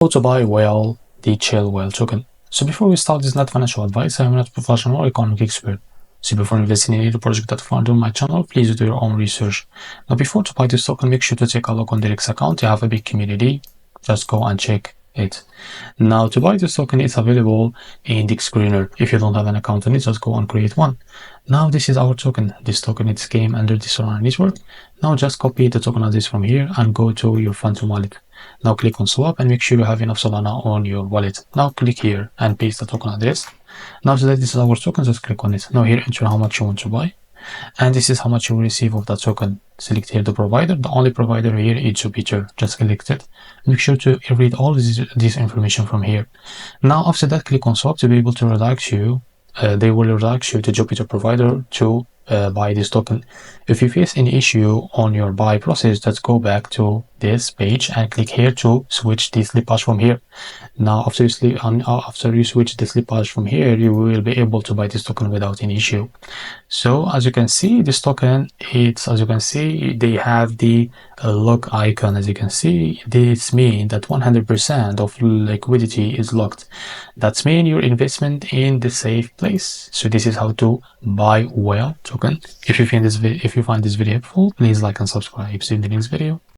How to buy whale, the chill whale token. So before we start, this is not financial advice. I am not a professional or economic expert. So before investing in any project that found on my channel, please do your own research. Now before to buy this token, make sure to take a look on Derek's account. They have a big community. Just go and check it. Now to buy this token, it's available in the screener. If you don't have an account on it, just go and create one. Now this is our token. This token is came under the Solana network. Now just copy the token address from here and go to your Phantom wallet. Now click on swap and make sure you have enough Solana on your wallet. Now click here and paste the token address. Now so that this is our token, just click on it. Now here enter how much you want to buy. And this is how much you will receive of that token. Select here the provider. The only provider here is Jupiter. Just select it. Make sure to read all this information from here. Now after that, click on swap to be able to redirect you. They will redirect you to Jupiter provider to buy this token. If you face any issue on your buy process, just go back to this page and click here to switch the slip hash from here. Now after you switch the slip hash from here, you will be able to buy this token without any issue. So as you can see, this token, they have the lock icon. As you can see, this means that 100% of liquidity is locked. That means your investment in the safe place. So this is how to buy whale token. If you find this video helpful, please like and subscribe. See you in the next video.